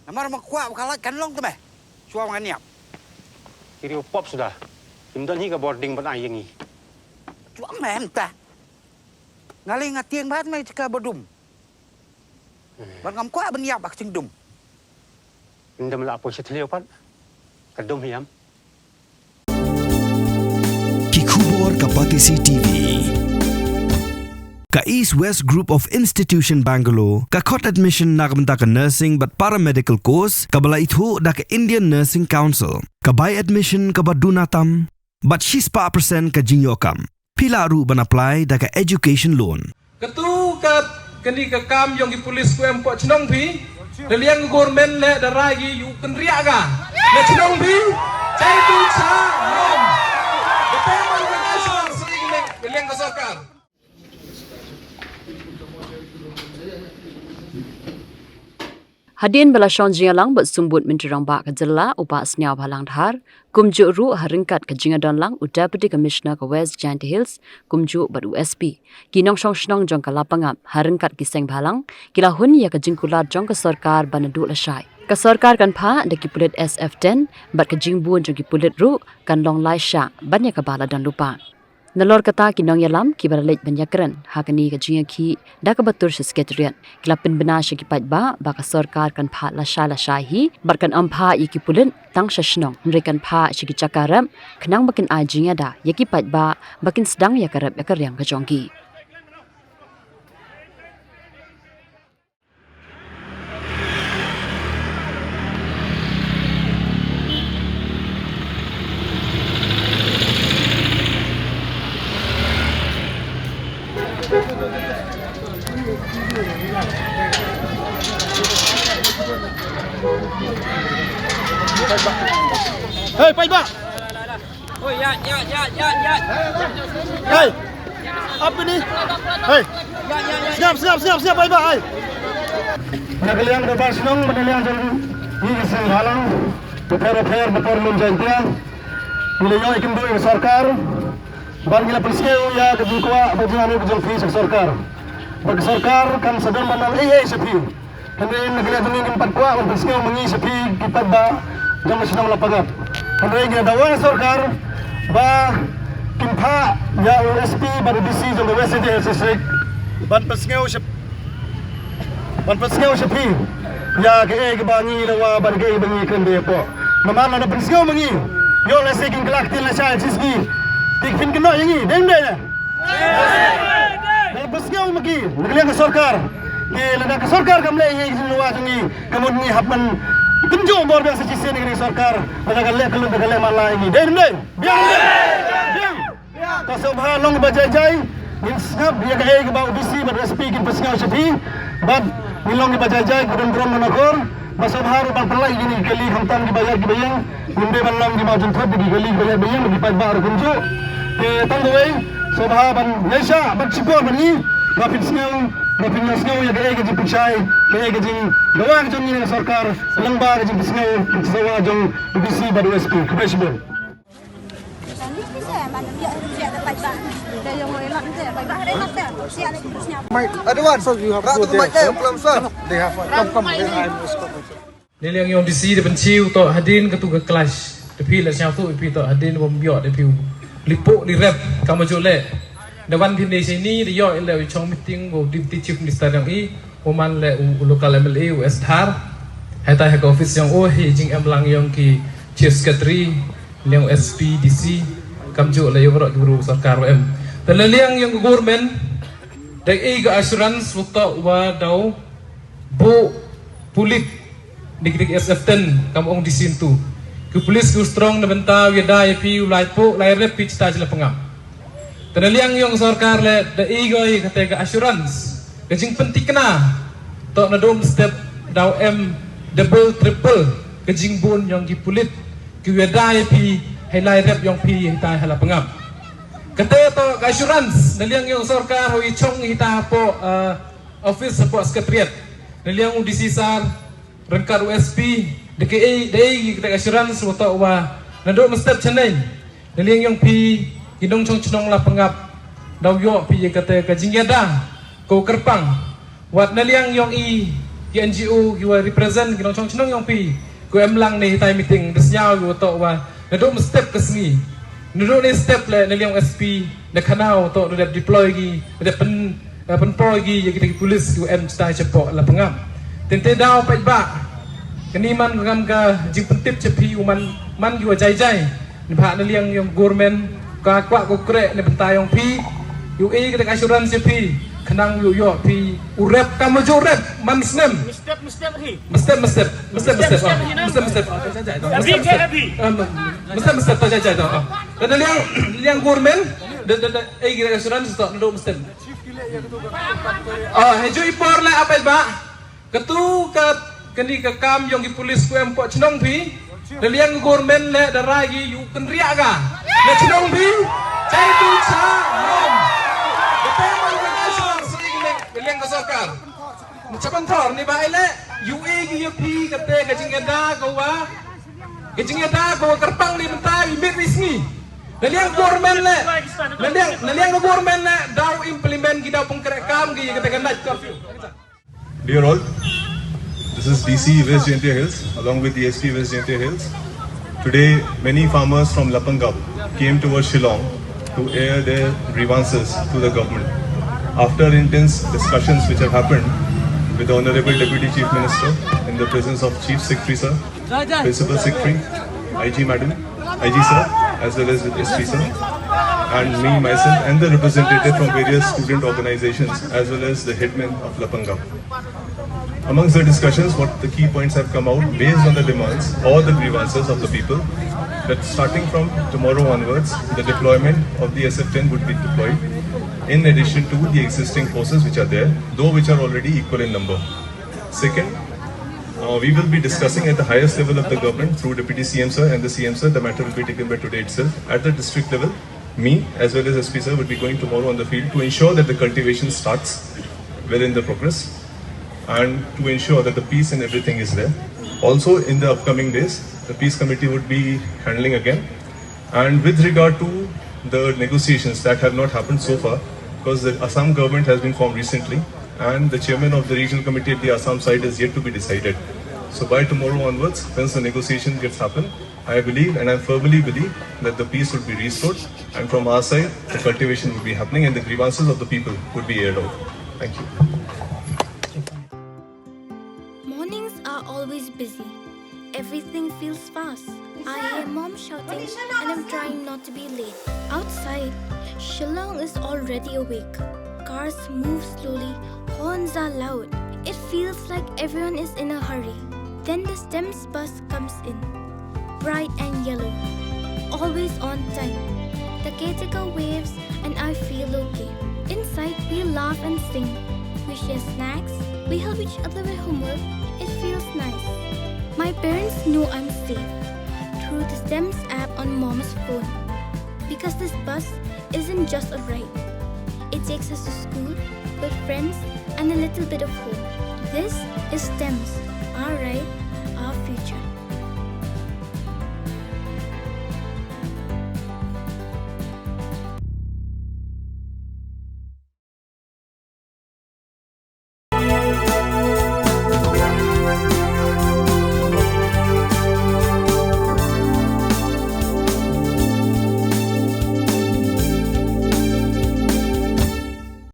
Namar makuat kalat kan long tu be. Suam kan niap. Kiri pop sudah. Himdan hi ka boarding ban ai yangi. Suam mem ta. Ngali ngatieng bat mai cika bodum. Ban ngam kuat ban niap bak cingdum. Himdan la apo setleo pat. Kadum hiam. Kikubor Kapatisi TV. Ka East West Group of Institution Bangalore, ka khot admission nakamta ka nursing but paramedical course, ka bala ithu da ka Indian Nursing Council, ka buy admission ka badunatam, but she's pa percent ka jinyokam. Pila ru ban apply da ka education loan. Ketu ka kani ka kam yang di polis ku empok chnong pi, daliang government le daragi yu kenriak ka. Le chnong pi, cai tu cha nom. Beteman ka nasional sering le daliang ka sarkar. Hadin bala shonjia lang but sumbut mintirang ba ka jilla upa snya balang dhar kumju ru haringkat ka jinga don lang Deputy Commissioner ka West Giant Hills kumju but USP kinong shong shnong jong ka lapangap haringkat ki seng balang kila hun ya ka jingkula jong ka sarkar banadu la shai ka sarkar kan pha de ki pulit SF10 but ka jingbun jong ki pulit ru kan long lai sha banya ka bala dan lupa Nalor kata kinong yalam ki baralej banyakran hakani ka jinga ki da ka batur sa sekretariat kilapin bina siya ki ba baka sarkar kan pha la sha hi barkan ampha iki pulin tang sashnong nrekan pha siya ki chakaram khnang bakin a jinga da yaki ba bakin sedang ya karap ya karyang ka jongki Hei, Pak Iba. Oh ya. Hei. Apa ni? Hei. Siap, Pak Iba. Hei. Penagalian depan senang, penagalian ini keseng halang. Beper bepor menjantian. Nilainya ikan dua sarkar. Bar gila pelskeu ya kejukwa bajingan bajing fi sarkar. Bagi sarkar kan sedang bandang sepi. Kemudian negara ini empat kuat pelskeu mengi sepi kita ba jam senang lapangan. Kemudian kita dawan sarkar ba kimpa ya USP pada DC jam West Hills District. Ban pelskeu sepi. Ya ke bangi lawa ban ke bangi kan dia po. Memang ada pelskeu mengi. Yo lesekin kelak til saya jiski. Tikfin kena yang ini, deng. Dalam pesngau maki, negara sarkar. Ke lada ke sarkar kamle yang ini luar ini. Kemudian ni hapan kenjo bor biasa cisi negara sarkar. Pada kalau malah ini, deng. Biang. Kasubha long bajai. Insap dia ke bau bisi pada speaking pesngau sepi. Bab nilong bajai gurun menakor. Kasubha rupal pelai ini kali hantam dibayar bayang. Munde malam di majun thot di kali bayar bagi pada kunju. Tanggawai sobaban Malaysia bersipur bani bapin sngau ya gaya gaji pucai gaya gaji gawa gaji ni sarkar lengba gaji sngau sewa jong bisi baru SP kepresiden Nilai yang DC depan ciu to hadin ketuga kelas tapi lah siapa tu tapi to hadin bombiot tapi lipuk di rap kamu jole dewan di sini dia ile chong meeting go deputy chief minister yang oman le local MLA West Har hai ta ha office yang jing emlang yang ki chief secretary yang SPDC kamu jole yo guru sarkar em dan yang government dai ga assurance waktu wa dau bu pulit dik SF10 kamu ong di sintu ke polis ku strong na benta wida pi ulai po lai rep pitch ta jela pengam tenaliang yang sarkar le da igoi katega assurance kajing penting kena to na dom step daw double triple kajing bun yang di pulit ke wida pi hai lai rep yang pi ta hala pengam kate to assurance naliang yang sarkar ho ichong hita po office po sekretariat naliang di sisar rengkar USP DKI kita assurance waktu wa nado mestep chanai naliang yang pi hidong chong la pengap daw yo pi kata kajingyada ko kerpang wat naliang yang ki NGO ki wa represent ki nong chong chnong yong pi ku em lang ni tai meeting desnyao ki to wa na do step ke sni na do ni step le na liang SP na kanao to na deploy ki na pen poi ki ki polis ki em stai chepo la pangam tente dau pa ba kani man ngam ka jing pentip chepi man ki wa jai ni pha na liang yong government ka kwa ko kre ni pentai yong pi yu e ka assurance chepi kanang yu yo pi urep kamojo rep man snem Step mestep to jai to dan liang government dan ai kira assurance to do mestep hejo ipor la apel ba ketu ka kani ka kam yong ki polis ku em po chnong pi dan liang government le darai gi yu kan ria ga le chnong pi chai tu cha mom beteman ka assurance liang ka sarkar Chapan thor ni ba ile UE ki UP kate ka jingada ko wa ka jingada ko karpang ni mentai mit rismi naliang government le naliang government le daw implement ki daw pengkerekam ki kate kanat curfew. Dear all, this is DC West Jaintia Hills along with the SP West Jaintia Hills. Today many farmers from Lapangam came towards Shillong to air their grievances to the government. After intense discussions which have happened with the Honorable Deputy Chief Minister in the presence of Chief Secretary Sir, Principal Secretary, IG Madam, IG Sir, as well as with SP Sir, and me, myself, and the representative from various student organizations, as well as the headman of Lapangam. Amongst the discussions, what the key points have come out based on the demands or the grievances of the people, that starting from tomorrow onwards, the deployment of the SF-10 would be deployed in addition to the existing forces which are there, though which are already equal in number. Second, we will be discussing at the highest level of the government through Deputy CM Sir and the CM Sir. The matter will be taken by today itself. At the district level, me as well as SP Sir will be going tomorrow on the field to ensure that the cultivation starts well in the progress and to ensure that the peace and everything is there. Also in the upcoming days, the peace committee would be handling again. And with regard to the negotiations that have not happened so far, because the Assam government has been formed recently and the chairman of the regional committee at the Assam side is yet to be decided. So by tomorrow onwards, once the negotiation gets happen, I believe and I firmly believe that the peace would be restored and from our side, the cultivation would be happening and the grievances of the people would be aired out. Thank you. Mornings are always busy. Everything feels fast. I hear mom shouting and I'm trying not to be late. Outside, Shillong is already awake. Cars move slowly, horns are loud. It feels like everyone is in a hurry. Then the STEMS bus comes in, bright and yellow, always on time. The caretaker waves and I feel okay. Inside, we laugh and sing. We share snacks, we help each other with homework. It feels nice. My parents know I'm safe through the STEMS app on mom's phone. Because this bus isn't just a ride. It takes us to school, with friends, and a little bit of hope. This is STEMS, our ride, our future.